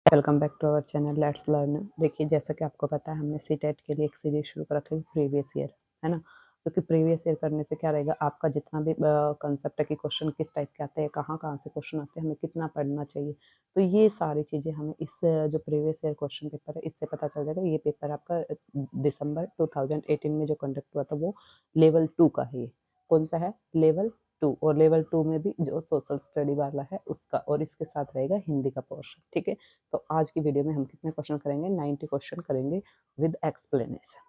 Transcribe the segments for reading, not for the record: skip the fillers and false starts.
Welcome back to our channel let's learn. देखिए, जैसा कि आपको पता है, हमने सीटेट के लिए एक सीरीज शुरू कर रखी है प्रीवियस ईयर, है ना। क्योंकि प्रीवियस ईयर करने से क्या रहेगा, आपका जितना भी कंसेप्ट है कि क्वेश्चन किस टाइप के आते हैं, कहाँ कहाँ से क्वेश्चन आते हैं, हमें कितना पढ़ना चाहिए, तो ये सारी चीज़ें हमें इस जो प्रीवियस ईयर क्वेश्चन पेपर है इससे पता चल जाएगा। ये पेपर आपका दिसंबर 2018 में जो कंडक्ट हुआ था वो लेवल 2 का है। ये कौन सा है? लेवल 2। और लेवल 2 में भी जो सोशल स्टडी वाला है उसका, और इसके साथ रहेगा हिंदी का पोर्शन। ठीक है, तो आज की वीडियो में हम कितने क्वेश्चन करेंगे? 90 क्वेश्चन करेंगे with explanation.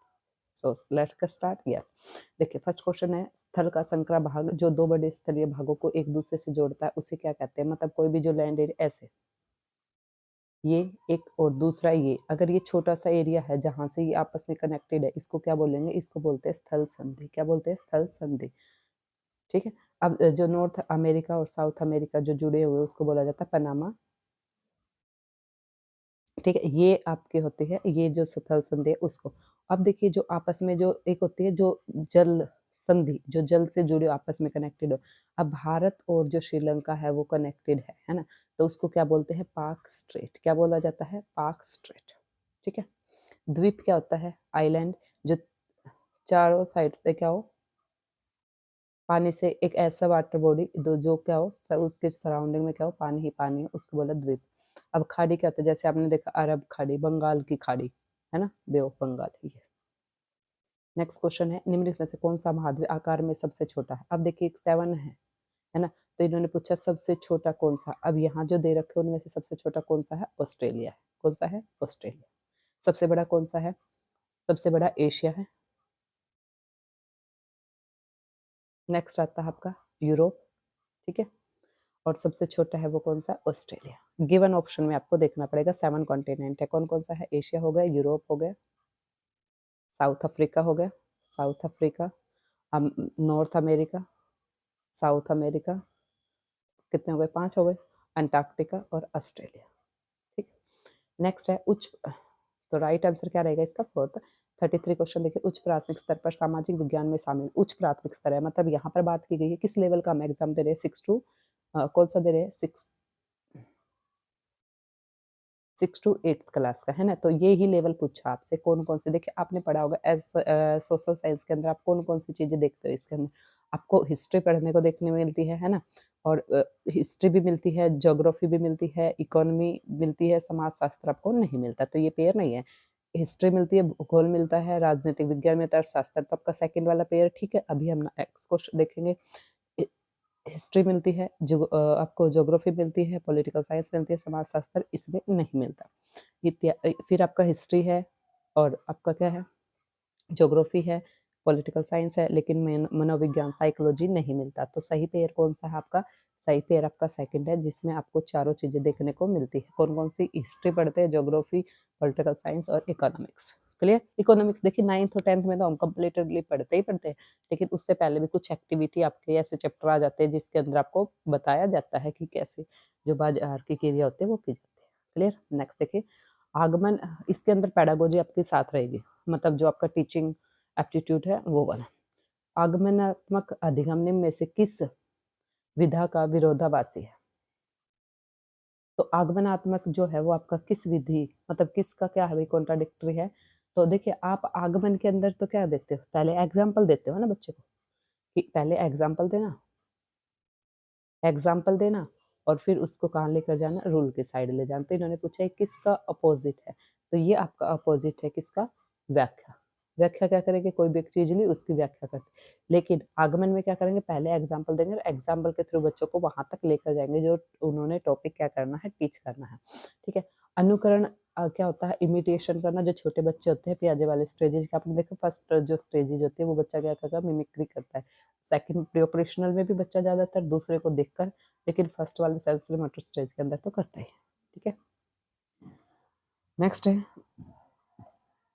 So let's start. Yes, देखिए फर्स्ट क्वेश्चन है, स्थल का संकरा भाग जो दो बड़े स्थलीय भागों को एक दूसरे से जोड़ता है उसे क्या कहते हैं? मतलब कोई भी जो लैंड एरिया ऐसे, ये एक और दूसरा ये, अगर ये छोटा सा एरिया है जहां से ये आपस में कनेक्टेड है, इसको क्या बोलेंगे? इसको बोलते हैं स्थल संधि। क्या बोलते हैं? स्थल संधि। ठीक है, अब जो नॉर्थ अमेरिका और साउथ अमेरिका जो जुड़े हुए उसको बोला जाता है पनामा। ठीक है, ये आपके होते हैं, ये जो स्थल संधि है उसको। अब देखिए, जो आपस में जो एक होती है जो जल संधि, जो जल से जुड़े आपस में कनेक्टेड हो। अब भारत और जो श्रीलंका है वो कनेक्टेड है ना, तो उसको क्या बोलते हैं? पाक स्ट्रेट। क्या बोला जाता है? पाक स्ट्रेट। ठीक है, द्वीप क्या होता है? आइलैंड, जो चारों साइड से क्या हो, पानी से एक ऐसा वाटर बॉडी दो जो क्या हो, उसके सराउंडिंग में क्या हो, पानी ही पानी है, उसको बोला द्वीप। अब खाड़ी क्या होता है? जैसे आपने देखा अरब खाड़ी, बंगाल की खाड़ी, है ना, बे ऑफ बंगाल है ये। नेक्स्ट क्वेश्चन है, निम्नलिखित में से कौन सा महाद्वीप आकार में सबसे छोटा है? अब देखिए, एक 7 है ना, तो इन्होंने पूछा सबसे छोटा कौन सा। अब यहाँ जो दे रखे उनमें से सबसे छोटा कौन सा है? ऑस्ट्रेलिया है। कौन सा है? ऑस्ट्रेलिया। सबसे बड़ा कौन सा है? सबसे बड़ा एशिया है। नेक्स्ट आता है आपका यूरोप। ठीक है, और सबसे छोटा है वो कौन सा? ऑस्ट्रेलिया। गिवन ऑप्शन में आपको देखना पड़ेगा, 7 कॉन्टिनेंट है, कौन कौन सा है? एशिया हो गया, यूरोप हो गया, साउथ अफ्रीका हो गया, south Africa, north America, south America, कितने हो गए? 5 हो गए, अंटार्कटिका और ऑस्ट्रेलिया। ठीक, नेक्स्ट है उच्च, तो राइट आंसर क्या रहेगा इसका? फोर्थ। 33 क्वेश्चन देखिए, उच्च प्राथमिक स्तर पर सामाजिक विज्ञान में शामिल, उच्च प्राथमिक स्तर है मतलब यहाँ पर बात की गई है किस लेवल का हम एग्जाम दे रहे हैं? 6 टू कौन सा दे रहे हैं? 6 टू 8th क्लास का, है ना। तो ये ही लेवल पूछा आपसे कौन कौन से। देखिए, आपने पढ़ा होगा एज सोशल साइंस के अंदर आप कौन कौन सी चीजें देखते हो इसके अंदर? आपको हिस्ट्री पढ़ने को देखने में मिलती है ना, और हिस्ट्री भी मिलती है, ज्योग्राफी भी मिलती है, इकोनॉमी मिलती है, समाज शास्त्र आपको नहीं मिलता, तो ये पेयर नहीं है। हिस्ट्री मिलती है, भूगोल मिलता है, राजनीतिक विज्ञान मिलता है, अर्थशास्त्र, तो आपका सेकंड वाला पेयर। ठीक है, अभी हम नेक्स्ट क्वेश्चन देखेंगे। हिस्ट्री मिलती है, आपको ज्योग्राफी मिलती है, पॉलिटिकल साइंस मिलती है, समाज शास्त्र इसमें नहीं मिलता। फिर आपका हिस्ट्री है, और आपका क्या है? ज्योग्राफी है, पॉलिटिकल साइंस है, लेकिन मनोविज्ञान साइकोलॉजी नहीं मिलता। तो सही पेयर कौन सा है आपका? सही पेयर आपका सेकंड है, जिसमें आपको चारों चीजें देखने को मिलती है। कौन कौन सी? हिस्ट्री पढ़ते हैं, ज्योग्राफी, पॉलिटिकल साइंस और इकोनॉमिक्स। क्लियर? इकोनॉमिक्स देखिए 9th और 10th में तो हम कंप्लीटली पढ़ते ही पढ़ते हैं, लेकिन उससे पहले भी कुछ एक्टिविटी आपके ऐसे चैप्टर आ जाते हैं जिसके अंदर आपको बताया जाता है कि कैसे जो बाजार की क्रिया होती है वो की जाती है। क्लियर? नेक्स्ट देखिए, आगमन, इसके अंदर पेडागोजी आपके साथ रहेगी, मतलब जो आपका टीचिंग एप्टीट्यूड है वो वाला। आगमनात्मक अधिगम निम्न में से किस विधा का विरोधाभासी है? तो आगमनात्मक जो है वो आपका किस विधि, मतलब किसका क्या है? कॉन्ट्राडिक्टरी है। तो देखिए, आप आगमन के अंदर तो क्या देते हो? पहले एग्जाम्पल देते हो ना बच्चे को, कि पहले एग्जाम्पल देना, और फिर उसको कहाँ लेकर जाना? रूल के साइड ले जाना। तो इन्होंने पूछा है किसका अपोजिट है, तो ये आपका अपोजिट है किसका? व्याख्या। व्याख्या क्या करेंगे? कोई भी एक चीज ली उसकी व्याख्या करते, लेकिन आगमन में क्या करेंगे? पहले एग्जाम्पल देंगे और एग्जाम्पल के थ्रू बच्चों को वहां तक लेकर जाएंगे जो उन्होंने टॉपिक क्या करना है? टीच करना है। ठीक है, अनुकरण क्या होता है? इमिटेशन करना। जो छोटे बच्चे होते हैं पियाजे वाले स्टेजेस के, आपने देखा फर्स्ट जो स्टेजेस होती है वो बच्चा क्या करता है? मिमिक्री करता है। सेकंड प्री ऑपरेशनल में भी बच्चा ज्यादातर दूसरे को देखकर, लेकिन फर्स्ट वाले सेंसरी मोटर स्टेज के अंदर तो करता ही है। ठीक है, नेक्स्ट है,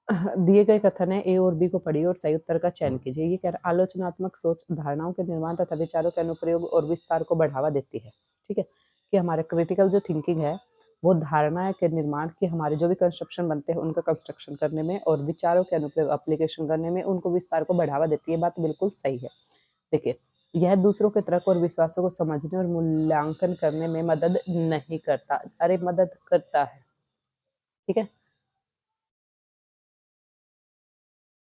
दिए गए कथन है ए और बी को पढ़िए और सही उत्तर का चयन कीजिए। ये कह रहा है आलोचनात्मक सोच धारणाओं के निर्माण तथा विचारों के अनुप्रयोग और विस्तार को बढ़ावा देती है। ठीक है, कि हमारे क्रिटिकल जो थिंकिंग है वो धारणा के निर्माण की, हमारे जो भी कंस्ट्रक्शन बनते हैं उनका कंस्ट्रक्शन करने में, और विचारों के अनुप्रयोग एप्लीकेशन करने में, उनको विस्तार को बढ़ावा देती है। बात बिल्कुल सही है। देखिए, यह दूसरों के तर्क और विश्वासों को समझने और मूल्यांकन करने में मदद नहीं करता। अरे मदद करता है, ठीक है?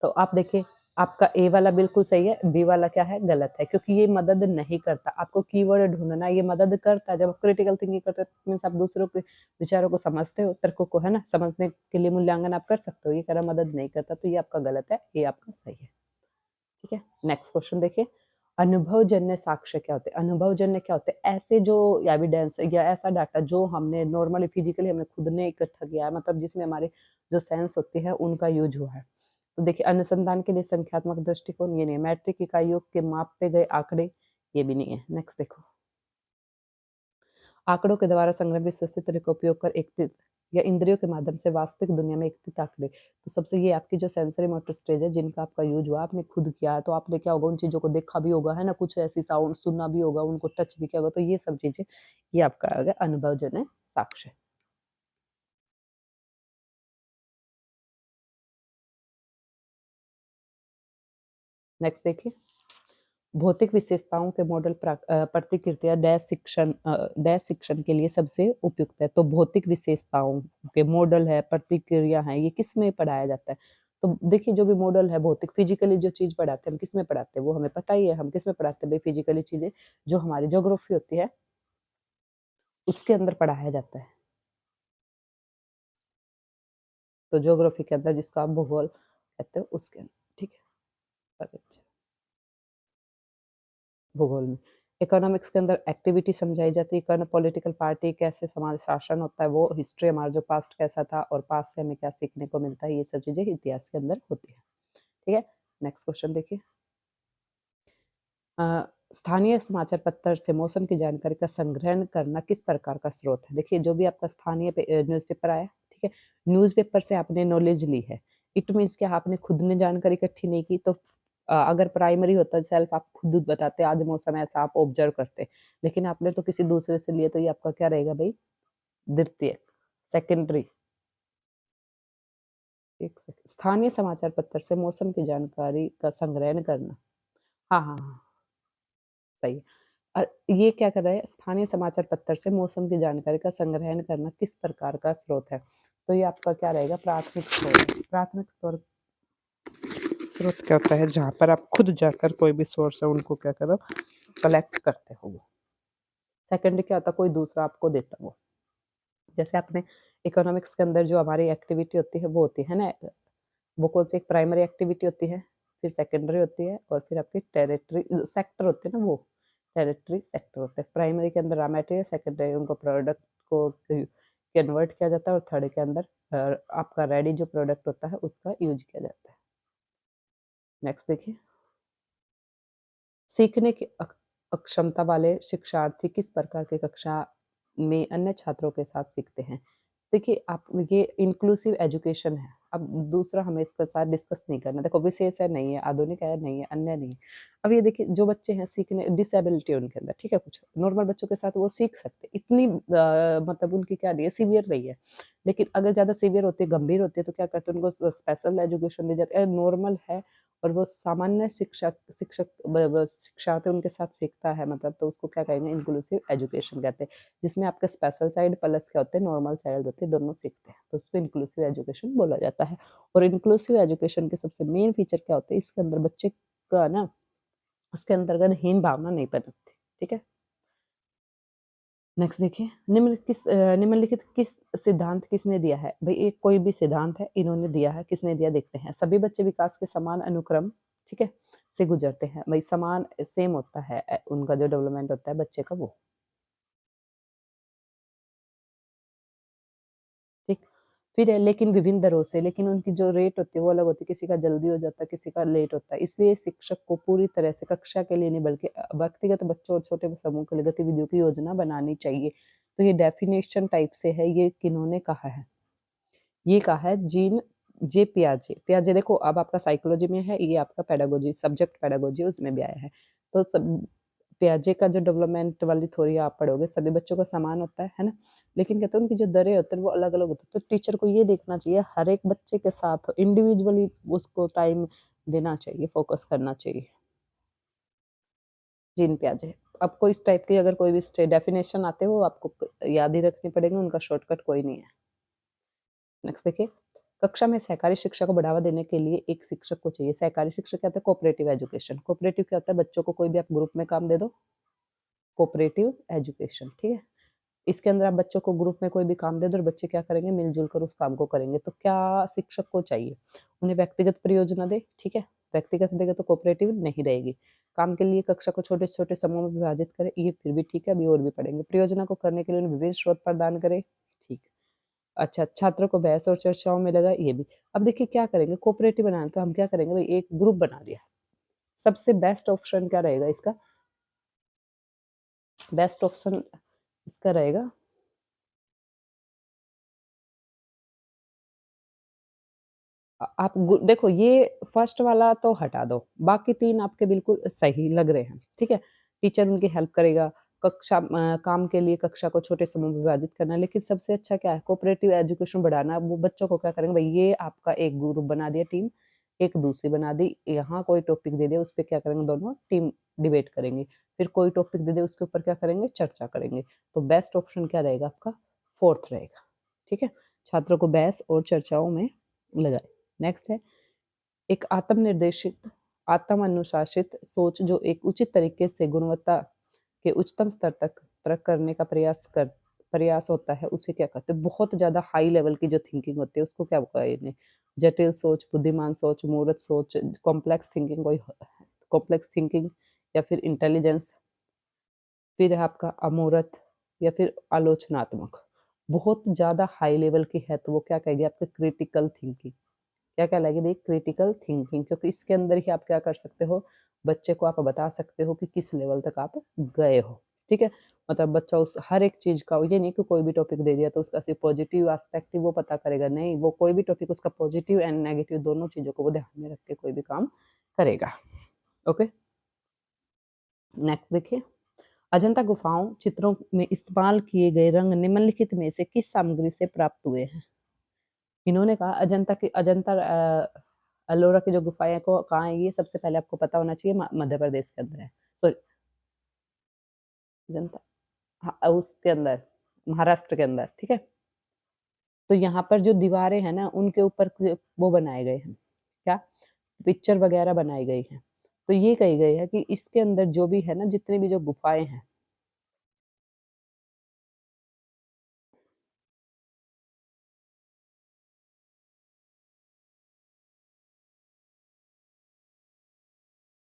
तो आप देखिए, आपका ए वाला बिल्कुल सही है, बी वाला क्या है? गलत है, क्योंकि ये मदद नहीं करता। आपको कीवर्ड ढूँढना, ये मदद करता है। जब आप क्रिटिकल थिंकिंग करते हो, मीन्स आप दूसरों के विचारों को समझते हो, तर्कों को, है ना? समझने के लिए मूल्यांकन आप कर सकते हो। ये कह रहा मदद नहीं करता, तो ये आपका गलत है, ये आपका सही है। ठीक है? नेक्स्ट क्वेश्चन देखिए, अनुभवजन्य साक्ष्य क्या होते हैं? अनुभवजन्य क्या होते हैं? ऐसे जो एविडेंस या ऐसा डाटा जो हमने नॉर्मली फिजिकली हमने खुद ने इकट्ठा किया है, मतलब जिसमें हमारी जो सेंस होती है उनका यूज हुआ है। तो देखिए, अनुसंधान के लिए संख्यात्मक दृष्टिकोण ये नहीं है। मैट्रिक इकाइयों के माप पे गए आंकड़े, ये भी नहीं है। नेक्स्ट देखो, आंकड़ों के द्वारा संग्रह विश्वसनीय तरीके का उपयोग कर एकत्रित या इंद्रियों के माध्यम से वास्तविक दुनिया में एकत्रित आंकड़े। तो सबसे ये आपकी जो सेंसरी मोटर स्टेज है, जिनका आपका यूज हुआ, आपने खुद किया है, तो आपने क्या होगा, उन चीज़ों को देखा भी होगा, है ना? कुछ ऐसी साउंड सुना भी होगा, उनको टच भी किया होगा, तो ये सब चीज़ें, ये आपका आ गया अनुभवजन्य साक्ष्य। नेक्स्ट देखिए, भौतिक विशेषताओं के मॉडल प्रतिकृतियाँ डैश शिक्षण के लिए सबसे उपयुक्त है। तो भौतिक विशेषताओं के मॉडल है, प्रतिक्रिया है, ये किस में पढ़ाया जाता है? तो देखिए, जो भी मॉडल है भौतिक फिजिकली जो चीज़ पढ़ाते हैं, हम किस में पढ़ाते हैं? वो हमें पता ही है, हम किस में पढ़ाते हैं भाई फिजिकली चीज़ें, जो हमारी ज्योग्राफी होती है, उसके अंदर पढ़ाया जाता है। तो ज्योग्राफी के अंदर, जिसको आप भूगोल कहते हो, उसके अंदर, ठीक है? अच्छा। भूगोल में। इकोनॉमिक्स के अंदर एक्टिविटी समझाई जाती है, पॉलिटिकल पार्टी कैसे समाज शासन होता है, वो हिस्ट्री हमारा जो पास्ट कैसा था और पास्ट से हमें क्या सीखने को मिलता है, ये सब चीज़ें इतिहास के अंदर होती है। ठीक है? नेक्स्ट क्वेश्चन देखिए। अ, स्थानीय समाचार पत्र से मौसम की जानकारी का संग्रहण करना किस प्रकार का स्रोत है? देखिए, जो भी आपका स्थानीय न्यूज़पेपर आया, ठीक है? न्यूज़पेपर से आपने नॉलेज ली है। इट मीन्स क्या, आपने खुद ने जानकारी इकट्ठी नहीं की, तो अगर प्राइमरी होता सेल्फ, आप खुद बताते आज मौसम ऐसा, आप ऑब्जर्व करते, लेकिन आपने तो किसी दूसरे से लिए, तो ये आपका क्या रहेगा भाई? द्वितीयक, सेकेंडरी। एक सेकंड, स्थानीय समाचार पत्र से मौसम की जानकारी का संग्रहण करना। हाँ, हाँ, हाँ, सही है। ये क्या कर रहा है, स्थानीय समाचार पत्र से मौसम की जानकारी का संग्रहण करना किस प्रकार का स्रोत है? तो ये आपका क्या रहेगा? प्राथमिक स्रोत। प्राथमिक स्रोत स्रोत क्या होता है? जहाँ पर आप खुद जाकर कोई भी सोर्स है उनको क्या करो, कलेक्ट करते हो वो। सेकेंडरी क्या होता है? कोई दूसरा आपको देता हो। जैसे आपने इकोनॉमिक्स के अंदर जो हमारी एक्टिविटी होती है वो होती है ना, वो कौन सी? एक प्राइमरी एक्टिविटी होती है, फिर सेकेंडरी होती है, और फिर आपकी टेरिटरी सेक्टर होते हैं ना, वो टेरिटरी सेक्टर होते हैं। प्राइमरी के अंदर रॉ मटेरियल, सेकेंडरी उनको प्रोडक्ट को कन्वर्ट किया जाता है, और थर्ड के अंदर आपका रेडी जो प्रोडक्ट होता है उसका यूज किया जाता है। नेक्स्ट देखिए, सीखने की अक्षमता वाले शिक्षार्थी किस प्रकार की कक्षा में अन्य छात्रों के साथ सीखते हैं? देखिए, आप ये इंक्लूसिव एजुकेशन है। अब दूसरा हमें इसके साथ डिस्कस नहीं करना। देखो, विशेष है नहीं है, आधुनिक है नहीं है, अन्य नहीं है। अब ये देखिए, जो बच्चे हैं सीखने, डिसेबिलिटी है उनके अंदर, ठीक है? कुछ नॉर्मल बच्चों के साथ वो सीख सकते हैं। इतनी मतलब उनकी क्या नहीं है, सीवियर नहीं है। लेकिन अगर ज़्यादा सीवियर होती है, गंभीर होती है, तो क्या करते हैं, उनको स्पेशल एजुकेशन दी जाती है। नॉर्मल है और वो सामान्य शिक्षक शिक्षक शिक्षार्थी उनके साथ सीखता है, मतलब तो उसको क्या कहेंगे, इंक्लूसिव एजुकेशन कहते हैं, जिसमें आपके स्पेशल चाइल्ड प्लस क्या होते हैं, नॉर्मल चाइल्ड होते हैं, दोनों सीखते हैं, तो उसको इंक्लूसिव एजुकेशन बोला जाता है। और इंक्लूसिव एजुकेशन के सबसे मेन फीचर क्या होते हैं, इसके अंदर बच्चे का ना, उसके अंतर्गत हीन भावना नहीं पनपती। ठीक है? नेक्स्ट देखिए, निम्नलिखित किस सिद्धांत किसने दिया है? भाई, एक कोई भी सिद्धांत है, इन्होंने दिया है, किसने दिया देखते हैं। सभी बच्चे विकास के समान अनुक्रम, ठीक है, से गुजरते हैं। भाई, समान सेम होता है उनका जो डेवलपमेंट होता है बच्चे का, वो। ठीक। फिर है, लेकिन विभिन्न दरों से, लेकिन उनकी जो रेट होती है वो अलग होती है, किसी का जल्दी हो जाता है, किसी का लेट होता है। इसलिए शिक्षक को पूरी तरह से कक्षा के लिए नहीं, बल्कि व्यक्तिगत बच्चों और छोटे समूह के लिए गतिविधियों की योजना बनानी चाहिए। तो ये डेफिनेशन टाइप से है, ये किन्होंने कहा है? ये कहा है जीन जे पियाजे। पियाजे देखो, अब आपका साइकोलॉजी में है, ये आपका पेडागोजी सब्जेक्ट, पेडागोजी उसमें भी आया है। तो सब पियाजे का जो डेवलपमेंट वाली थ्योरी आप पढ़ोगे, सभी बच्चों का समान होता है ना? लेकिन कहते हैं उनकी जो दरें होती हैं वो अलग-अलग होती है। तो टीचर को ये देखना चाहिए हर एक बच्चे के साथ इंडिविजुअली उसको टाइम देना चाहिए, फोकस करना चाहिए। जीन पियाजे। आपको इस टाइप की अगर कोई भी स्टे डेफिनेशन आते हैं, वो आपको याद ही रखनी पड़ेगी, उनका शॉर्टकट कोई नहीं है। नेक्स्ट देखिए, कक्षा में सहकारी शिक्षा को बढ़ावा देने के लिए एक शिक्षक को चाहिए। सहकारी शिक्षा क्या होता है? Cooperative education. कोऑपरेटिव क्या होता है? बच्चों को कोई भी आप ग्रुप में काम दे दो, कोऑपरेटिव एजुकेशन, ठीक है? इसके अंदर आप बच्चों को ग्रुप में कोई भी काम दे दो और बच्चे क्या करेंगे? मिल-जुल कर उस काम को करेंगे। तो क्या शिक्षक को चाहिए? उन्हें व्यक्तिगत परियोजना दे, ठीक है? व्यक्तिगत देगा तो कोऑपरेटिव नहीं रहेगी। काम के लिए कक्षा को छोटे-छोटे समूह में विभाजित करे, ये फिर भी ठीक है, अभी और भी पढ़ेंगे। परियोजना को करने के लिए उन्हें विभिन्न स्रोत प्रदान करे, ठीक। अच्छा, छात्रों को बहस और चर्चाओं में लगाए, ये भी। अब देखिए क्या करेंगे? कोऑपरेटिव बनाना तो हम क्या करेंगे भई, एक ग्रुप बना दिया। सबसे बेस्ट ऑप्शन क्या रहेगा इसका? बेस्ट ऑप्शन इसका रहेगा आप देखो ये फर्स्ट वाला तो हटा दो, बाकी 3 आपके बिल्कुल सही लग रहे हैं, ठीक है? टीचर उनकी हेल्प करेगा, काम के लिए कक्षा को छोटे समूह में विभाजित करना, लेकिन सबसे अच्छा क्या है? कोऑपरेटिव एजुकेशन बढ़ाना। वो बच्चों को क्या करेंगे भई, ये आपका एक ग्रुप बना दिया टीम, एक दूसरी बना दी, यहाँ कोई टॉपिक दे दिया, उस पे क्या करेंगे दोनों टीम डिबेट करेंगे। फिर कोई टॉपिक दे दिया, उसके ऊपर क्या करेंगे? चर्चा करेंगे। तो बेस्ट ऑप्शन क्या रहेगा आपका? 4th रहेगा, ठीक है? छात्रों को बहस और चर्चाओं में लगाए। नेक्स्ट है, एक आत्म-निर्देशित, आत्म-अनुशासित सोच जो एक उचित तरीके से गुणवत्ता के उच्चतम स्तर तक तरक करने का प्रयास होता है, उसे क्या कहते हैं? बहुत ज़्यादा हाई लेवल की जो थिंकिंग होती है, उसको क्या कहेंगे? जटिल सोच, बुद्धिमान सोच, मूर्त सोच, कॉम्प्लेक्स थिंकिंग या फिर इंटेलिजेंस, फिर है आपका अमूर्त या फिर आलोचनात्मक। बहुत ज़्यादा हाई लेवल की है, तो वो क्या कहेगी? आपकी क्रिटिकल थिंकिंग। क्या कहलाएगी भई? क्रिटिकल थिंकिंग, क्योंकि इसके अंदर ही आप क्या कर सकते हो? बच्चे को आप बता सकते हो कि किस लेवल तक आप गए हो, ठीक है? मतलब बच्चा उस हर एक चीज़ का, ये नहीं कि कोई भी टॉपिक दे दिया तो उसका सिर्फ़ पॉज़िटिव एस्पेक्ट ही वो पता करेगा, नहीं, वो कोई भी टॉपिक उसका पॉज़िटिव एंड नेगेटिव दोनों चीज़ों को वो ध्यान में रख के कोई भी काम करेगा, ओके? नेक्स्ट देखिए, अजंता गुफाओं चित्रों में इस्तेमाल किए गए रंग निम्नलिखित में से किस सामग्री से प्राप्त हुए हैं? इन्होंने कहा अजंता एलोरा की जो गुफाएँ हैं को कहाँ है ये? सबसे पहले आपको पता होना चाहिए, मध्य प्रदेश के अंदर है। सॉरी, अजंता, हाँ, उसके अंदर, महाराष्ट्र के अंदर, ठीक है? तो यहाँ पर जो दीवारें हैं ना, उनके ऊपर वो बनाए गए हैं, क्या? पिक्चर वगैरह बनाई गई हैं। तो ये कही गई है कि इसके अंदर जो भी है ना, जितनी भी जो गुफाएँ हैं,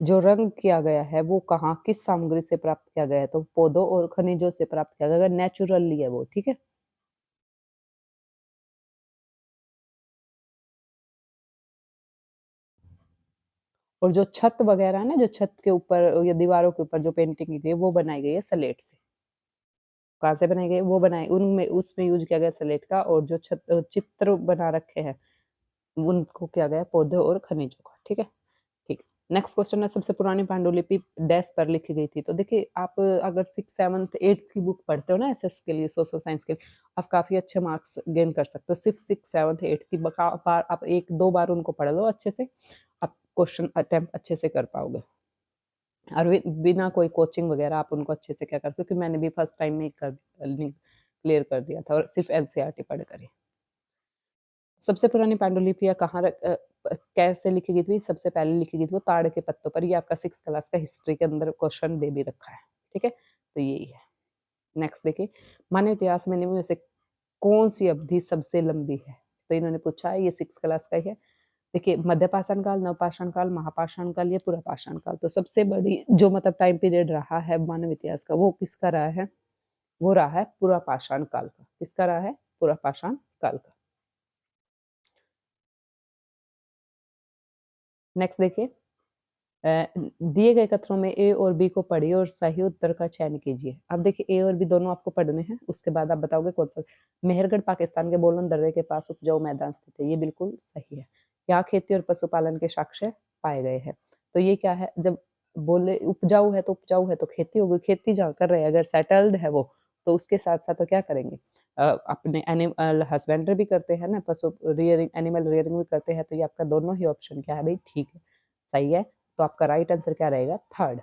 जो रंग किया गया है वो कहाँ, किस सामग्री से प्राप्त किया गया है? तो पौधों और खनिजों से प्राप्त किया गया है, नेचुरली है वो, ठीक है? और जो छत वगैरह है ना, जो छत के ऊपर या दीवारों के ऊपर जो पेंटिंग की गई है, वो बनाई गई है स्लेट से। कहाँ से बनाई गई है? वो बनाई उनमें उसमें यूज़ किया गया स्लेट का, और जो चित्र बना रखे हैं, उनको किया गया पौधों और खनिजों का, ठीक है? ठीक। नेक्स्ट क्वेश्चन है, सबसे पुरानी पांडुलिपि डैश पर लिखी गई थी? तो देखिए, आप अगर 6th, 7th, 8th की बुक पढ़ते हो ना एसएस के लिए, सोशल साइंस के लिए, आप काफ़ी अच्छे मार्क्स गेन कर सकते हो। सिर्फ 6th, 7th, 8th की बार आप 1-2 बार उनको पढ़ लो अच्छे से, आप क्वेश्चन अटेम्प्ट अच्छे से कर पाओगे। और बिना कोई कोचिंग वगैरह आप उनको अच्छे से क्या कर, क्योंकि मैंने भी फर्स्ट टाइम में ही क्लियर कर दिया था, और सिर्फ एनसीईआरटी पढ़ कर ही। सबसे पुरानी पांडुलिपियाँ कैसे लिखी गई थी? सबसे पहले लिखी गई थी वो ताड़ के पत्तों पर। ये आपका 6th क्लास का हिस्ट्री के अंदर क्वेश्चन दे भी रखा है, ठीक है? तो यही है। नेक्स्ट देखिए, मानव इतिहास में निम्न में से कौन-सी अवधि सबसे लंबी है? तो इन्होंने पूछा है, ये 6th क्लास का ही है। देखिए, मध्यपाषाण काल, नवपाषाण काल, महापाषाण काल या पुरापाषाण काल। तो सबसे बड़ी जो मतलब टाइम पीरियड रहा है मानव इतिहास का, वो किसका रहा है? वो रहा है पुरापाषाण काल का। किसका रहा है? पुरापाषाण काल का। नेक्स्ट देखिए, दिए गए कथनों में ए और बी को पढ़िए और सही उत्तर का चयन कीजिए। अब देखिए, ए और बी दोनों आपको पढ़ने हैं, उसके बाद आप बताओगे कौन सा। मेहरगढ़ पाकिस्तान के बोलन दर्रे के पास उपजाऊ मैदान स्थित है, ये बिल्कुल सही है। यहाँ खेती और पशुपालन के साक्ष्य पाए गए हैं। तो ये क्या है? जब बोले उपजाऊ है तो उपजाऊ है तो खेती होगी, खेती जहाँ कर रहे हैं, अगर सेटल्ड है वो, तो उसके साथ साथ तो क्या करेंगे? अपने एनिमल हस्बेंड्री भी करते हैं ना, पशु रियरिंग, एनिमल रियरिंग भी करते हैं। तो ये आपका दोनों ही ऑप्शन क्या है भाई? ठीक है, सही है। तो आपका राइट आंसर क्या रहेगा? थर्ड।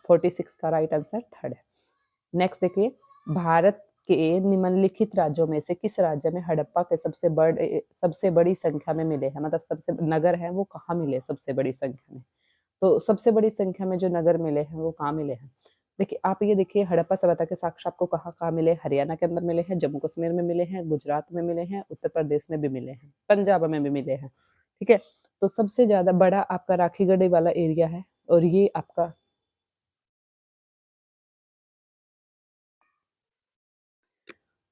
46 का राइट आंसर थर्ड है। नेक्स्ट देखिए, भारत के निम्नलिखित राज्यों में से किस राज्य में हड़प्पा के सबसे बड़ी संख्या में मिले हैं? मतलब सबसे नगर हैं वो कहाँ मिले सबसे बड़ी संख्या में? तो सबसे बड़ी संख्या में जो नगर मिले हैं वो कहाँ मिले हैं? देखिए, आप ये देखिए हड़प्पा सभ्यता के साक्ष्य आपको कहाँ-कहाँ मिले? हरियाणा के अंदर मिले हैं, जम्मू कश्मीर में मिले हैं, गुजरात में मिले हैं, उत्तर प्रदेश में भी मिले हैं, पंजाब में भी मिले हैं, ठीक है? तो सबसे ज़्यादा बड़ा आपका राखीगढ़ी वाला एरिया है और ये आपका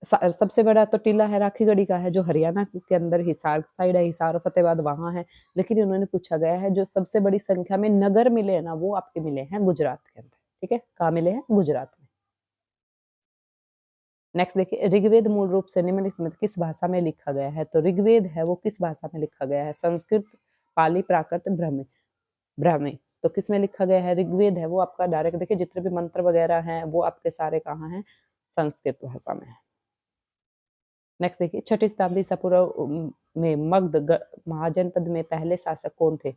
सबसे बड़ा तो टीला है राखीगढ़ी का है जो हरियाणा के अंदर हिसार साइड है, हिसार और फतेहाबाद वहाँ है। लेकिन इन्होंने पूछा गया है जो सबसे बड़ी संख्या में नगर मिले हैं ना वो आपके मिले हैं गुजरात के अंदर, ठीक है? कहाँ मिले हैं? गुजरात में। नेक्स्ट देखिए ऋग्वेद मूल रूप से निम्नलिखित में किस भाषा में लिखा गया है? तो ऋग्वेद है वो किस भाषा में लिखा गया है? संस्कृत, पाली, प्राकृत, ब्राह्मी ब्राह्मी। तो किस में लिखा गया है? ऋग्वेद है वो आपका डायरेक्ट देखिए जितने भी मंत्र वगैरह हैं वो आपके सारे कहाँ हैं? संस्कृत भाषा में है। नेक्स्ट देखिए छठी शताब्दी ईसा पूर्व में मगध महाजनपद में पहले शासक कौन थे?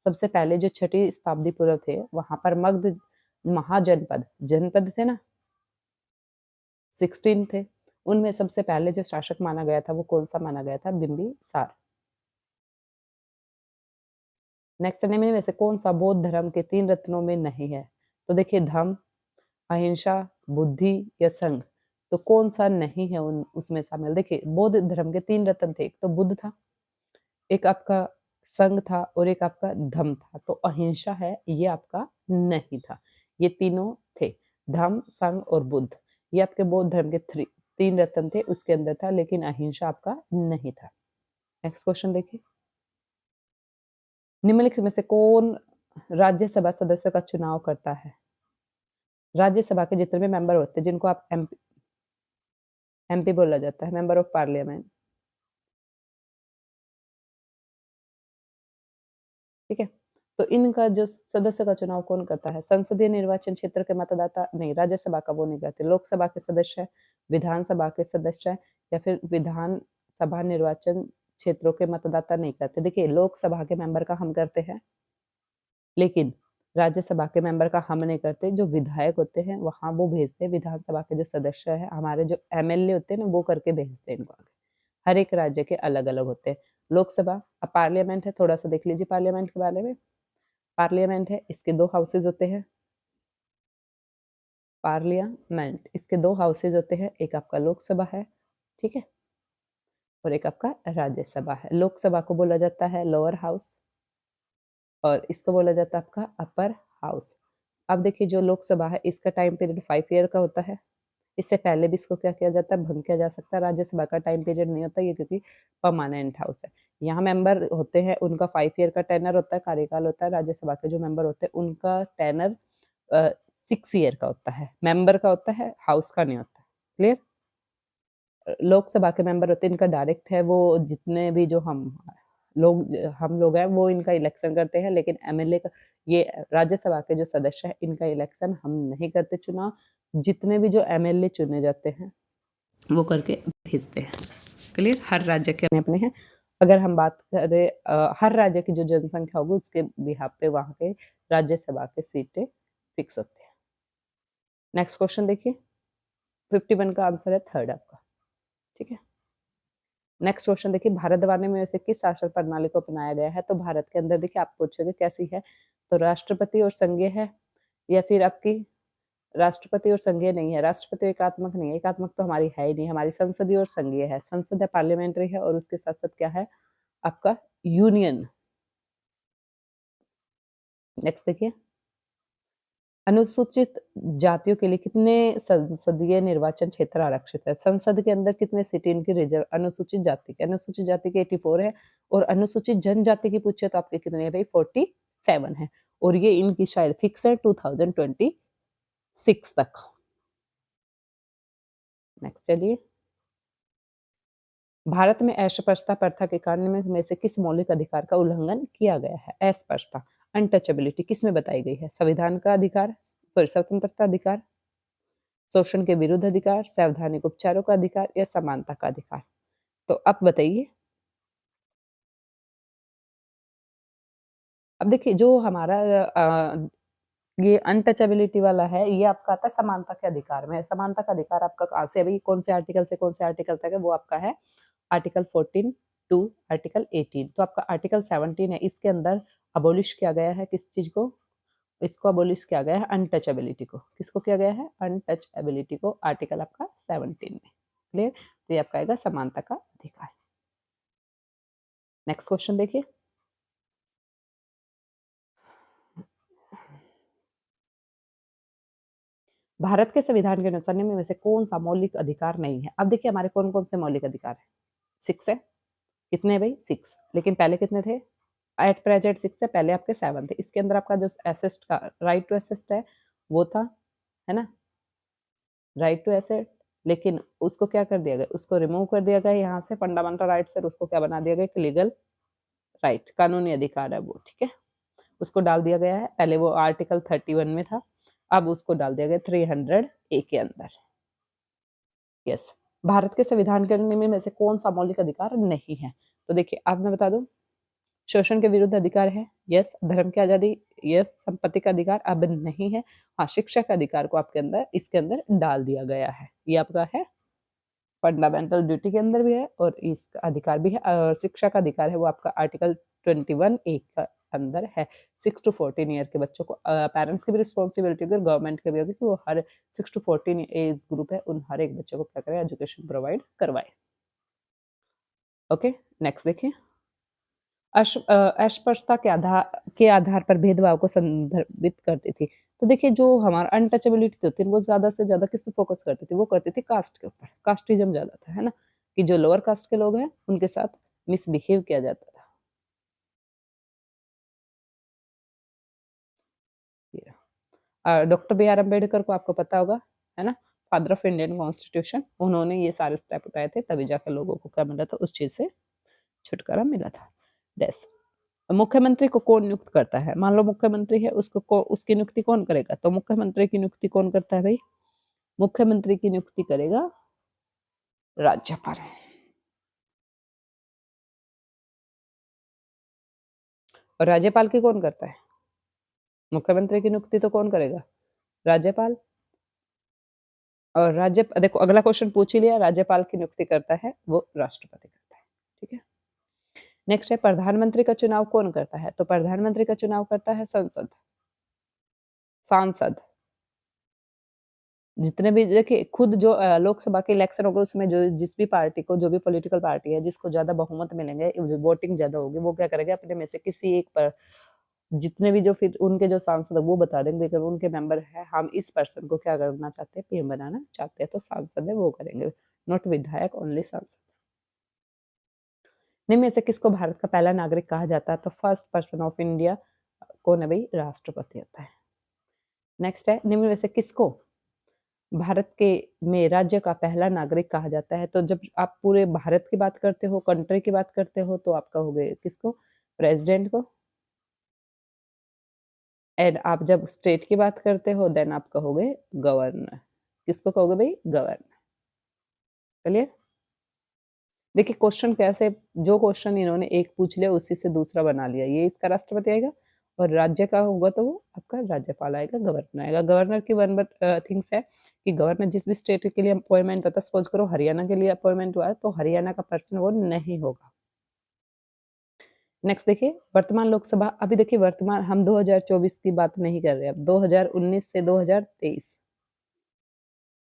सबसे पहले जो छठी शताब्दी पूर्व थे वहां पर मगध महाजनपद जनपद थे ना 16 थे उनमें सबसे पहले जो शासक माना गया था वो कौन सा माना गया था? बिंबिसार। नेक्स्ट निम्न में से कौन सा बौद्ध धर्म के 3 रत्नों में नहीं है? तो देखिए धम्म, अहिंसा, बुद्धि या संघ। तो कौन सा नहीं है उन उसमें शामिल? देखिए बौद्ध धर्म के 3 रत्न थे, एक तो बुद्ध था, एक आपका संघ था और एक आपका धम्म था। तो अहिंसा है ये आपका नहीं था। ये तीनों थे, धम्म, संघ और बुद्ध। ये आपके बौद्ध धर्म के 3 रत्न थे उसके अंदर था लेकिन अहिंसा आपका नहीं था। नेक्स्ट क्वेश्चन देखिए निम्नलिखित में से कौन राज्यसभा सदस्य का चुनाव करता है? राज्यसभा के जितने भी मेंबर होते हैं जिनको आप एमपी बोला जाता है, मेंबर ऑफ पार्लियामेंट, ठीक है? तो इनका जो सदस्य का चुनाव कौन करता है? संसदीय निर्वाचन क्षेत्र के मतदाता नहीं, राज्यसभा का वो नहीं करते। लोकसभा के सदस्य है, विधानसभा के सदस्य है या फिर विधानसभा निर्वाचन क्षेत्रों के मतदाता नहीं करते। देखिए लोकसभा के मेंबर का हम करते हैं लेकिन राज्यसभा के मेंबर का हम नहीं करते। जो विधायक होते हैं वहाँ वो भेजते हैं, विधानसभा के जो सदस्य है हमारे जो एमएलए होते हैं ना वो करके भेजते हैं इनको आगे। हर एक राज्य के अलग-अलग होते हैं। लोकसभा अब पार्लियामेंट है, थोड़ा-सा देख लीजिए पार्लियामेंट के बारे में। पार्लियामेंट है, इसके 2 हाउसेज़ होते हैं। पार्लियामेंट इसके 2 हाउसेज़ होते हैं, एक आपका लोकसभा है, ठीक है? और एक आपका राज्यसभा है। लोकसभा को बोला जाता है लोअर हाउस और इसको बोला जाता है आपका अपर हाउस। अब देखिए जो लोकसभा है इसका टाइम पीरियड 5 ईयर का होता है। इससे पहले भी इसको क्या किया जाता है भंग किया जा सकता है। राज्यसभा का टाइम पीरियड नहीं होता ये क्योंकि परमानेंट हाउस है। यहाँ मेंबर होते हैं उनका 5 ईयर का टेनर होता है, कार्यकाल होता है। राज्यसभा के जो मेंबर होते हैं उनका टेनर 6 ईयर का होता है। मेंबर का होता है, हाउस का नहीं होता। क्लियर? लोकसभा के मेंबर होते हैं इनका डायरेक्ट है वो जितने भी जो हम लोग हैं वो इनका इलेक्शन करते हैं लेकिन एमएलए का ये राज्यसभा के जो सदस्य हैं इनका इलेक्शन हम नहीं करते चुनाव। जितने भी जो एमएलए चुने जाते हैं वो करके भेजते हैं। क्लियर? हर राज्य के अपने-अपने हैं। अगर हम बात करें हर राज्य की जो जनसंख्या होगी उसके बिहाफ पे वहाँ के राज्यसभा के सीटें फिक्स होती हैं। नेक्स्ट क्वेश्चन देखिए 51 का आंसर है थर्ड आपका, ठीक है? नेक्स्ट क्वेश्चन देखिए भारतवाणी में से किस शासन प्रणाली को अपनाया गया है? तो भारत के अंदर देखिए आप पूछोगे कैसी है? तो राष्ट्रपति और संघीय है या फिर आपकी राष्ट्रपति और संघीय नहीं है। राष्ट्रपति एकात्मक नहीं है, एकात्मक तो हमारी है ही नहीं, हमारी संसदीय और संघीय है। संसद है पार्लियामेंट्री है और उसके साथ-साथ क्या है आपका यूनियन। नेक्स्ट देखिए अनुसूचित जातियों के लिए कितने संसदीय निर्वाचन क्षेत्र आरक्षित है? संसद के अंदर कितने सीटें इनकी रिजर्व अनुसूचित जाति के 84 है और अनुसूचित जनजाति की पूछे तो आपके कितने है भाई 47 है और ये इनकी शायद फिक्स है 2026 तक। नेक्स्ट चलिए भारत में अस्पृश्यता प्रथा के कारण में से किस मौलिक अधिकार का उल्लंघन किया गया है? अस्पृश्यता अनटचेबिलिटी किस में बताई गई है? संविधान का अधिकार सॉरी स्वतंत्रता अधिकार, शोषण के विरुद्ध अधिकार, संवैधानिक उपचारों का अधिकार या समानता का अधिकार। तो अब बताइए अब देखिए जो हमारा ये अनटचेबिलिटी वाला है, ये आपका आता है समानता के अधिकार में। समानता का अधिकार आपका कहाँ से, अभी कौन से आर्टिकल से कौन से आर्टिकल तक है, वो आपका है आर्टिकल 14 टू आर्टिकल 18। तो आपका आर्टिकल 17 है, इसके अंदर अबोलिश किया गया है किस चीज को, इसको अबोलिश किया गया है अनटचेबिलिटी को। किसको किया गया है, अनटचेबिलिटी को, आर्टिकल आपका 17 में। क्लियर, तो ये आपका आएगा समानता का अधिकार। नेक्स्ट क्वेश्चन देखिए, भारत के संविधान के अनुसार निम्न में से कौन सा मौलिक अधिकार नहीं है। अब देखिए हमारे कौन कौन से मौलिक अधिकार है, 6 है। कितने भाई, 6, लेकिन पहले कितने थे, एट प्रेजेंट 6 है, पहले आपके 7 थे। इसके अंदर आपका जो असिस्ट का राइट टू असिस्ट है वो था, है ना, राइट टू एसेट, लेकिन उसको क्या कर दिया गया, उसको रिमूव कर दिया गया यहाँ से फंडामेंटल राइट से, उसको क्या बना दिया गया, लीगल राइट, कानूनी अधिकार है वो, ठीक है, उसको डाल दिया गया है। पहले वो आर्टिकल 31 में था, अब उसको डाल दिया गया 300A के अंदर। यस, भारत के संविधान के में से कौन सा मौलिक अधिकार नहीं है, तो देखिए अब मैं बता दूं, शोषण के विरुद्ध अधिकार है, यस। धर्म की आजादी, यस। संपत्ति का अधिकार अब नहीं है, हाँ। शिक्षा का अधिकार को आपके अंदर इसके अंदर डाल दिया गया है, ये आपका है फंडामेंटल ड्यूटी के अंदर भी है और इसका अधिकार भी है। और शिक्षा का अधिकार है वो आपका आर्टिकल 21A का अंदर है। 6 to 14 ईयर के बच्चों को पेरेंट्स की भी रिस्पॉन्सिबिलिटी होगी, गवर्नमेंट की भी होगी कि वो हर 6 to 14 एज ग्रुप है उन हर एक बच्चों को क्या करें, एजुकेशन प्रोवाइड करवाए। ओके, नेक्स्ट देखिए, अस्पृश्यता के आधार पर भेदभाव को संदर्भित करती थी। तो देखिए जो हमारा अनटचेबिलिटी होती है वो ज्यादा से ज्यादा किस पे फोकस करती थी, वो करती थी कास्ट के ऊपर, कास्टिज्म ज्यादा था, है ना, कि जो लोअर कास्ट के लोग हैं उनके साथ मिसबिहेव किया जाता था। डॉक्टर बी आर अम्बेडकर को आपको पता होगा, है ना, फादर ऑफ इंडियन कॉन्स्टिट्यूशन, उन्होंने ये सारे स्टेप उठाए थे, तभी जाकर लोगों को क्या मिला था, उस चीज से छुटकारा मिला था। डेस, मुख्यमंत्री को कौन नियुक्त करता है, मान लो मुख्यमंत्री है, उसकी नियुक्ति कौन करेगा, तो मुख्यमंत्री की नियुक्ति कौन करता है भाई, मुख्यमंत्री की नियुक्ति करेगा राज्यपाल। और राज्यपाल की कौन करता है, मुख्यमंत्री की नियुक्ति तो कौन करेगा, राज्यपाल। और देखो अगला क्वेश्चन पूछ ही लिया, राज्यपाल की नियुक्ति करता है वो राष्ट्रपति करता है, ठीक है। नेक्स्ट है, प्रधानमंत्री का चुनाव कौन करता है, तो प्रधानमंत्री का चुनाव करता है संसद, सांसद। जितने भी देखिए, खुद जो लोकसभा के इलेक्शन होगा उसमें जो जिस भी पार्टी को, जो भी पॉलिटिकल पार्टी है जिसको ज्यादा बहुमत मिलेंगे, वोटिंग ज्यादा होगी, वो क्या करेगा, अपने में से किसी एक पर, जितने भी जो फिर उनके जो सांसद है वो बता देंगे, अगर उनके मेंबर है हम इस पर्सन को क्या करना चाहते हैं, पीएम बनाना चाहते हैं, तो सांसद है वो करेंगे, नॉट विधायक, ओनली सांसद। निम्न में से किसको भारत का पहला नागरिक कहा जाता है, तो फर्स्ट पर्सन ऑफ इंडिया कौन है भाई, राष्ट्रपति होता है। नेक्स्ट है, निम्न में से किसको भारत के में राज्य का पहला नागरिक कहा जाता है, तो जब आप पूरे भारत की बात करते हो, कंट्री की बात करते हो, तो आप कहोगे किसको, प्रेसिडेंट को। एंड आप जब स्टेट की बात करते हो देन आप कहोगे गवर्नर। किसको कहोगे भाई, गवर्नर। क्लियर, देखिए क्वेश्चन कैसे, जो क्वेश्चन इन्होंने एक पूछ लिया उसी से दूसरा बना लिया, ये इसका राष्ट्रपति आएगा, और राज्य का होगा तो वो आपका राज्यपाल आएगा, गवर्नर आएगा। गवर्नर की वन बट थिंग्स है कि गवर्नर जिस भी स्टेट के लिए अपॉइंटमेंट होता है, सपोज करो हरियाणा के लिए अपॉइंटमेंट हुआ है तो हरियाणा का पर्सन वो नहीं होगा। नेक्स्ट देखिए, वर्तमान लोकसभा, अभी देखिए वर्तमान हम 2024 की बात नहीं कर रहे, अब 2019 से 2023,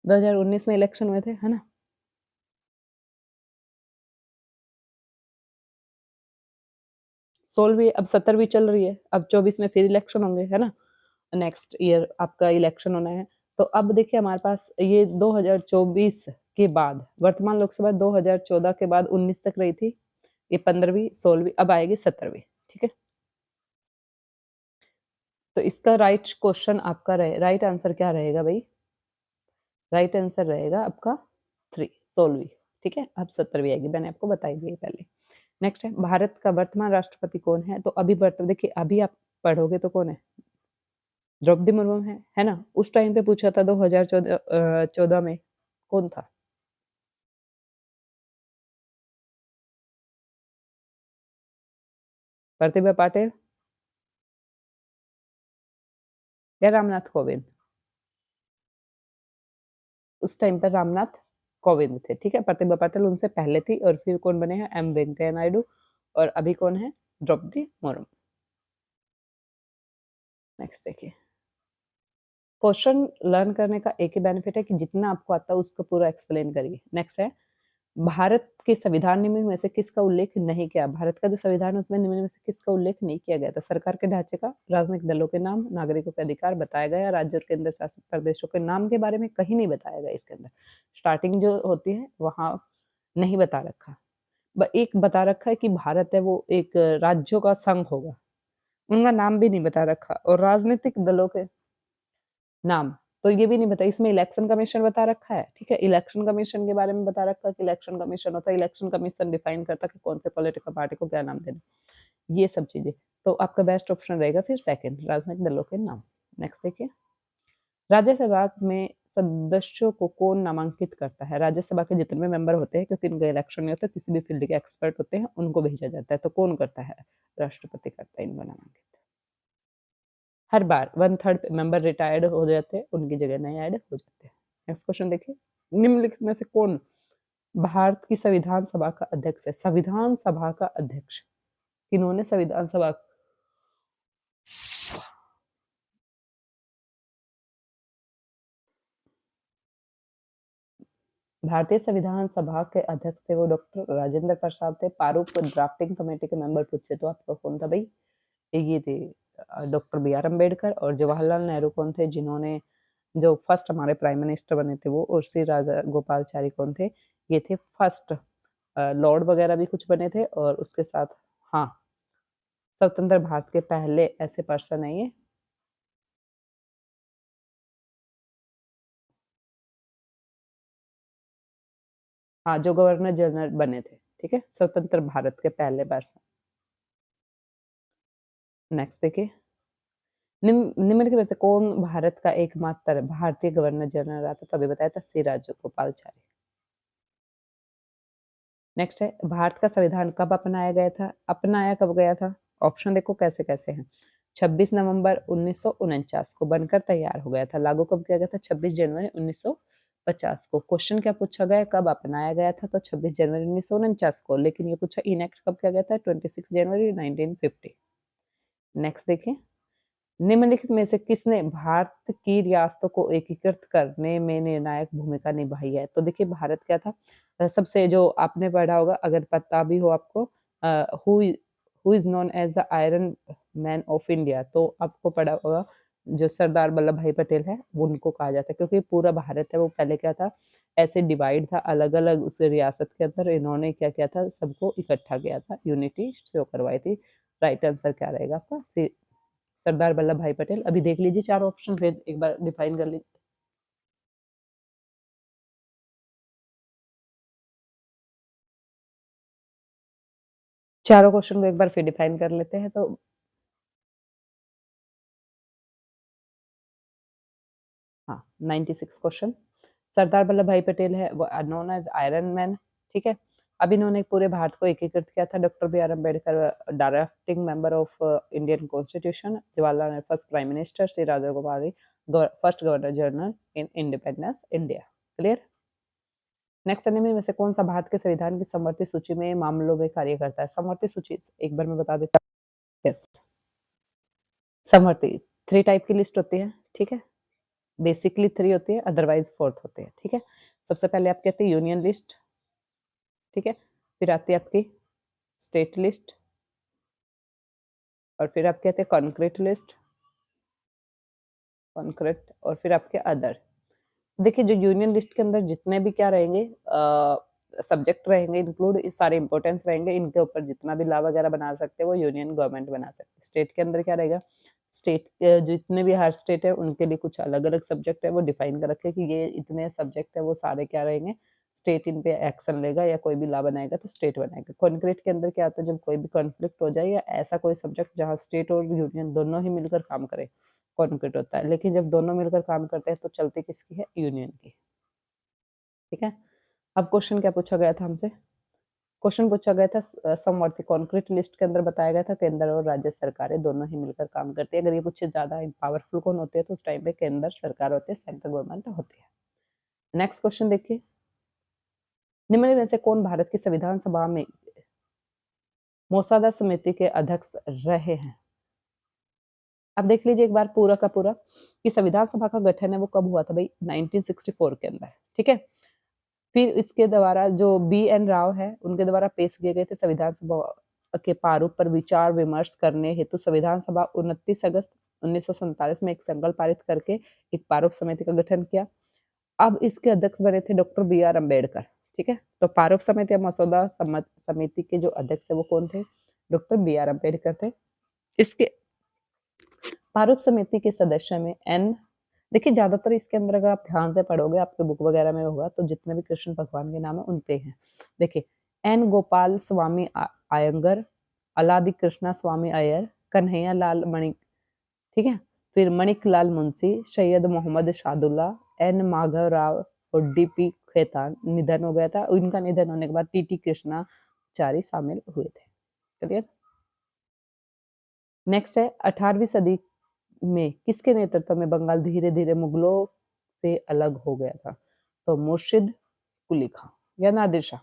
2019 में इलेक्शन हुए थे, है ना, 16वीं, अब 17वीं चल रही है, अब 24 में फिर इलेक्शन होंगे, है ना, नेक्स्ट ईयर आपका इलेक्शन होना है। तो अब देखिए हमारे पास ये 2024 के बाद, वर्तमान लोकसभा 2014 के बाद 19 तक रही थी, ये 15वीं 16वीं, अब आएगी 17वीं, ठीक है। तो इसका राइट क्वेश्चन आपका राइट आंसर क्या रहेगा भाई, राइट आंसर रहेगा आपका 3, 16वीं, ठीक है। अब 17वीं आएगी, मैंने आपको बताई दी पहले। नेक्स्ट है, भारत का वर्तमान राष्ट्रपति कौन है, तो अभी देखिए अभी आप पढ़ोगे तो कौन है, द्रौपदी मुर्मू है ना, उस टाइम पे पूछा था 2014 में, कौन था, प्रतिभा पाटिल, या रामनाथ कोविंद? उस टाइम पर रामनाथ कोविंद थे, ठीक है। प्रतिभा पाटिल उनसे पहले थी और फिर कौन बने हैं? एम वेंकैया नायडू। और अभी कौन है? द्रौपदी मुर्मू। नेक्स्ट देखिए, क्वेश्चन लर्न करने का एक ही बेनिफिट है कि जितना आपको आता है उसको पूरा एक्सप्लेन करिए। नेक्स्ट है, भारत के संविधान निम्न में से किसका उल्लेख नहीं किया? भारत का जो संविधान है उसमें निम्न में से किसका उल्लेख नहीं किया गया था? सरकार के ढांचे का, राजनीतिक दलों के नाम, नागरिकों के अधिकार बताया गया, राज्य और केंद्र शासित प्रदेशों के नाम के बारे में कहीं नहीं बताया गया। इसके अंदर स्टार्टिंग जो होती है वहां नहीं बता रखा। एक बता रखा है कि भारत है वो एक राज्यों का संघ होगा, उनका नाम भी नहीं बता रखा। और राजनीतिक दलों के नाम तो ये भी नहीं बताया। इसमें इलेक्शन कमीशन बता रखा है, ठीक है। इलेक्शन कमीशन के बारे में बता रखा है कि इलेक्शन कमीशन होता है, इलेक्शन कमीशन डिफाइन करता है कि कौन से पॉलिटिकल पार्टी को क्या नाम देना, ये सब चीजें। तो आपका बेस्ट ऑप्शन रहेगा फिर सेकंड, राजनीतिक दलों के नाम। नेक्स्ट देखिए, राज्यसभा में सदस्यों को कौन नामांकित करता है? राज्यसभा के जितने भी मेंबर होते हैं, क्योंकि इनका इलेक्शन नहीं होता, किसी भी फील्ड के एक्सपर्ट होते हैं, उनको भेजा जाता है। तो कौन करता है? राष्ट्रपति करता है इनको नामांकित। हर बार 1/3 मेंबर रिटायर्ड हो जाते हैं, उनकी जगह नए ऐड हो जाते हैं। नेक्स्ट क्वेश्चन देखिए, निम्नलिखित में से कौन भारत की संविधान सभा का अध्यक्ष है? संविधान सभा का अध्यक्ष किन्होंने संविधान सभा? भारतीय संविधान सभा के अध्यक्ष थे वो डॉक्टर राजेंद्र प्रसाद थे। प्रारूप ड्राफ्टिंग कमेटी के मेंबर पूछे तो आपका कौन था भाई? ये थे डॉक्टर बी आर अम्बेडकर। और जवाहरलाल नेहरू कौन थे? जिन्होंने जो फर्स्ट हमारे प्राइम मिनिस्टर बने थे वो। और श्री राजा गोपालचारी कौन थे? ये थे फर्स्ट लॉर्ड वगैरह भी कुछ बने थे। और उसके साथ हाँ, स्वतंत्र भारत के पहले ऐसे पर्सन है ये। हाँ, जो गवर्नर जनरल बने थे, ठीक है, स्वतंत्र भारत के पहले पर्सन। नेक्स्ट देखिए, निम्नलिखित में से कौन भारत का एकमात्र भारतीय गवर्नर जनरल रहा था? तो अभी बताया था श्री राजगोपालचारी। नेक्स्ट है, भारत का संविधान कब अपनाया गया था? अपनाया कब गया था? ऑप्शन देखो कैसे कैसे हैं। 26 नवंबर 1949 को बनकर तैयार हो गया था। लागू कब किया गया था? 26 जनवरी 1950 को। क्वेश्चन क्या पूछा गया? कब अपनाया गया था? तो 26 जनवरी 1949 को। लेकिन ये पूछा इनएक्ट कब किया गया था? 26 जनवरी 1950। नेक्स्ट देखिए, निम्नलिखित में से किसने भारत की रियासतों को एकीकृत करने में निर्णायक भूमिका निभाई है? तो देखिए, भारत क्या था, सबसे जो आपने पढ़ा होगा, अगर पता भी हो आपको, who who is known as the iron man of India, तो आपको पढ़ा होगा जो सरदार वल्लभ भाई पटेल है उनको कहा जाता है। क्योंकि पूरा भारत है वो पहले क्या था, ऐसे डिवाइड था अलग अलग उस रियासत के अंदर। इन्होंने क्या किया था, सबको इकट्ठा किया था, यूनिटी शो करवाई थी। राइट आंसर क्या रहेगा आपका? सरदार वल्लभ भाई पटेल। अभी देख लीजिए चार ऑप्शन, फिर एक बार डिफाइन कर लीजिए। चारों क्वेश्चन को एक बार फिर डिफाइन कर लेते हैं। तो हाँ, 96 क्वेश्चन। सरदार वल्लभ भाई पटेल है वो नोन एज आयरन मैन, ठीक है। अब इन्होंने पूरे भारत को एकीकृत किया था। Doctor B R Ambedkar drafting member of Indian constitution, Jawaharlal Nehru first prime minister, Shri Raja Gopal first governor general in independence India. Clear. Next में से कौन सा भारत के संविधान की समवर्ती सूची में मामलों में कार्य करता है? समवर्ती सूची एक बार मैं बता देता हूँ। यस, समवर्ती 3 टाइप की लिस्ट होती है, ठीक है। बेसिकली 3 होती है, अदरवाइज 4th होते हैं, ठीक है। सबसे पहले आपकी आती है यूनियन लिस्ट, ठीक है। फिर आती है आपकी स्टेट लिस्ट, और फिर आपके आते हैं कॉन्क्रीट लिस्ट, कॉन्क्रीट, और फिर आपके अदर। देखिए, जो यूनियन लिस्ट के अंदर जितने भी क्या रहेंगे, सब्जेक्ट रहेंगे इंक्लूड, सारे इंपॉर्टेंस रहेंगे, इनके ऊपर जितना भी लॉ वगैरह बना सकते हैं वो यूनियन गवर्नमेंट बना सकते हैं। स्टेट के अंदर क्या रहेगा, स्टेट जितने भी हर स्टेट है उनके लिए कुछ अलग अलग सब्जेक्ट है, वो डिफाइन कर रखे कि ये इतने सब्जेक्ट है, वो सारे क्या रहेंगे, स्टेट इन पे एक्शन लेगा या कोई भी लॉ बनाएगा तो स्टेट बनाएगा। कॉन्क्रीट के अंदर क्या होता है, जब कोई भी कॉन्फ्लिक्ट हो जाए या ऐसा कोई सब्जेक्ट जहाँ स्टेट और यूनियन दोनों ही मिलकर काम करे, कॉन्क्रीट होता है। लेकिन जब दोनों मिलकर काम करते हैं तो चलती किसकी है? यूनियन की, ठीक है। अब क्वेश्चन क्या पूछा गया था हमसे? क्वेश्चन पूछा गया था समवर्ती कॉन्क्रीट लिस्ट के अंदर बताया गया था केंद्र और राज्य सरकारें दोनों ही मिलकर काम करती है। अगर ये पूछे ज्यादा पावरफुल कौन होते हैं तो उस टाइम पे केंद्र सरकार होती है, सेंट्रल गवर्नमेंट होती है। नेक्स्ट क्वेश्चन देखिए, निम्न में से कौन भारत की संविधान सभा में मसौदा समिति के अध्यक्ष रहे हैं? अब देख लीजिए एक बार पूरा का पूरा कि संविधान सभा का गठन है वो कब हुआ था भाई, 1964 के अंदर, ठीक है। फिर इसके द्वारा जो बी.एन. राव है उनके द्वारा पेश किए गए थे संविधान सभा के प्रारूप पर विचार विमर्श करने हेतु संविधान सभा 29 अगस्त 1947 में एक संकल्प पारित करके एक प्रारूप समिति का गठन किया। अब इसके अध्यक्ष बने थे डॉक्टर बी.आर. अम्बेडकर, ठीक है। तो प्रारूप समिति या मसौदा समिति के जो अध्यक्ष है वो कौन थे? Doctor B R. अम्बेडकर थे। इसके प्रारूप समिति के सदस्य में एन, देखिए ज्यादातर इसके अंदर अगर आप ध्यान से पढ़ोगे आपके बुक वगैरह में होगा तो जितने भी कृष्ण भगवान के नाम है उनपे हैं। देखिए एन गोपाल स्वामी आयंगर, अलादि कृष्णा स्वामी अय्यर, कन्हैया लाल मणि, ठीक है। फिर मणिक लाल मुंशी, सैयद मोहम्मद शादुल्ला, एन माधव राव और डी.पी. खेतान निधन हो गया था। इनका निधन होने के बाद टी.टी. कृष्णाचारी शामिल हुए थे। क्लियर। नेक्स्ट है 18वीं सदी में किसके नेतृत्व में बंगाल धीरे धीरे मुगलों से अलग हो गया था? तो मुर्शिद कुली खां या नादिर शाह।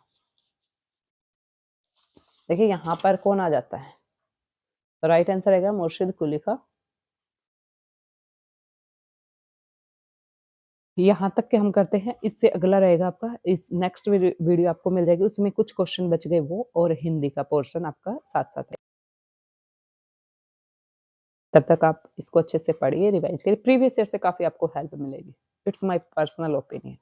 देखिए यहाँ पर कौन आ जाता है, तो राइट आंसर रहेगा मुर्शिद कुली खां। यहाँ तक के हम करते हैं, इससे अगला रहेगा आपका, इस नेक्स्ट वीडियो आपको मिल जाएगी, उसमें कुछ क्वेश्चन बच गए वो और हिंदी का पोर्शन आपका साथ साथ है। तब तक आप इसको अच्छे से पढ़िए, रिवाइज करिए, प्रीवियस ईयर से काफी आपको हेल्प मिलेगी। It's my personal opinion.